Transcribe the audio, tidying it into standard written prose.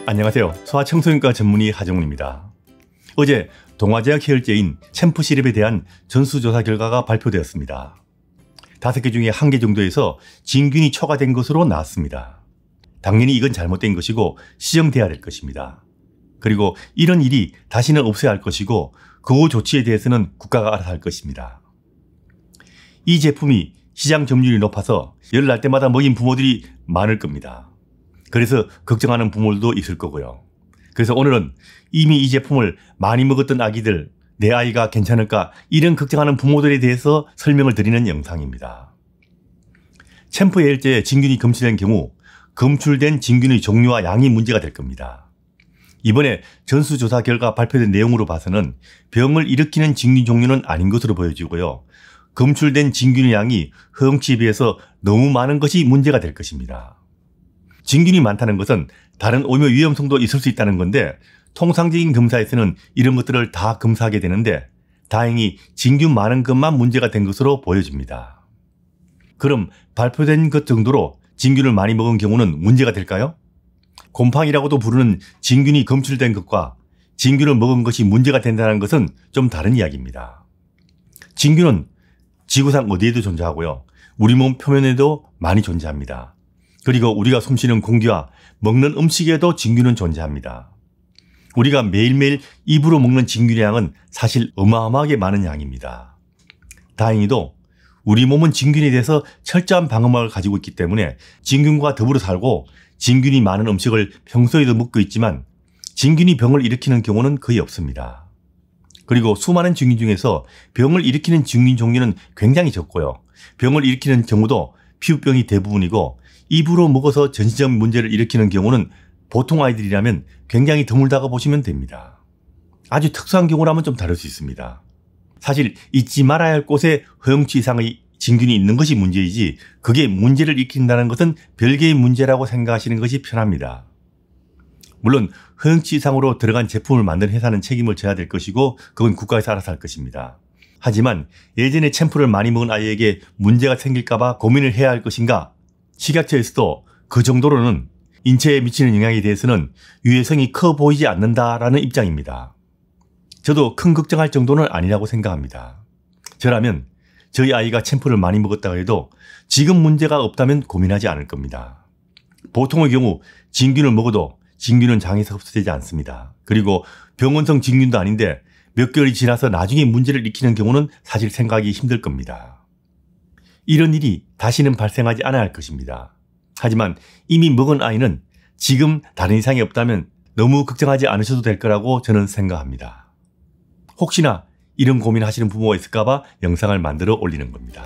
안녕하세요. 소아청소년과 전문의 하정훈입니다. 어제 동아제약 해열제인 챔프 시럽에 대한 전수조사 결과가 발표되었습니다. 5개 중에 1개 정도에서 진균이 초과된 것으로 나왔습니다. 당연히 이건 잘못된 것이고 시정돼야 될 것입니다. 그리고 이런 일이 다시는 없어야 할 것이고 그 조치에 대해서는 국가가 알아서 할 것입니다. 이 제품이 시장 점유율이 높아서 열 날 때마다 먹인 부모들이 많을 겁니다. 그래서 걱정하는 부모들도 있을 거고요. 그래서 오늘은 이미 이 제품을 많이 먹었던 아기들, 내 아이가 괜찮을까 이런 걱정하는 부모들에 대해서 설명을 드리는 영상입니다. 챔프 해열제에 진균이 검출된 경우 검출된 진균의 종류와 양이 문제가 될 겁니다. 이번에 전수조사 결과 발표된 내용으로 봐서는 병을 일으키는 진균 종류는 아닌 것으로 보여지고요. 검출된 진균의 양이 허용치에 비해서 너무 많은 것이 문제가 될 것입니다. 진균이 많다는 것은 다른 오염 위험성도 있을 수 있다는 건데 통상적인 검사에서는 이런 것들을 다 검사하게 되는데 다행히 진균 많은 것만 문제가 된 것으로 보여집니다. 그럼 발표된 것 정도로 진균을 많이 먹은 경우는 문제가 될까요? 곰팡이라고도 부르는 진균이 검출된 것과 진균을 먹은 것이 문제가 된다는 것은 좀 다른 이야기입니다. 진균은 지구상 어디에도 존재하고요. 우리 몸 표면에도 많이 존재합니다. 그리고 우리가 숨쉬는 공기와 먹는 음식에도 진균은 존재합니다. 우리가 매일매일 입으로 먹는 진균의 양은 사실 어마어마하게 많은 양입니다. 다행히도 우리 몸은 진균에 대해서 철저한 방어막을 가지고 있기 때문에 진균과 더불어 살고 진균이 많은 음식을 평소에도 먹고 있지만 진균이 병을 일으키는 경우는 거의 없습니다. 그리고 수많은 진균 중에서 병을 일으키는 진균 종류는 굉장히 적고요. 병을 일으키는 경우도 피부병이 대부분이고 입으로 먹어서 전신적인 문제를 일으키는 경우는 보통 아이들이라면 굉장히 드물다고 보시면 됩니다. 아주 특수한 경우라면 좀 다를 수 있습니다. 사실 잊지 말아야 할 곳에 허용치 이상의 진균이 있는 것이 문제이지 그게 문제를 일으킨다는 것은 별개의 문제라고 생각하시는 것이 편합니다. 물론 허용치 이상으로 들어간 제품을 만든 회사는 책임을 져야 될 것이고 그건 국가에서 알아서 할 것입니다. 하지만 예전에 챔프를 많이 먹은 아이에게 문제가 생길까 봐 고민을 해야 할 것인가? 식약처에서도 그 정도로는 인체에 미치는 영향에 대해서는 유해성이 커 보이지 않는다라는 입장입니다. 저도 큰 걱정할 정도는 아니라고 생각합니다. 저라면 저희 아이가 챔프를 많이 먹었다고 해도 지금 문제가 없다면 고민하지 않을 겁니다. 보통의 경우 진균을 먹어도 진균은 장에서 흡수되지 않습니다. 그리고 병원성 진균도 아닌데 몇 개월이 지나서 나중에 문제를 일으키는 경우는 사실 생각하기 힘들 겁니다. 이런 일이 다시는 발생하지 않아야 할 것입니다. 하지만 이미 먹은 아이는 지금 다른 이상이 없다면 너무 걱정하지 않으셔도 될 거라고 저는 생각합니다. 혹시나 이런 고민하시는 부모가 있을까 봐 영상을 만들어 올리는 겁니다.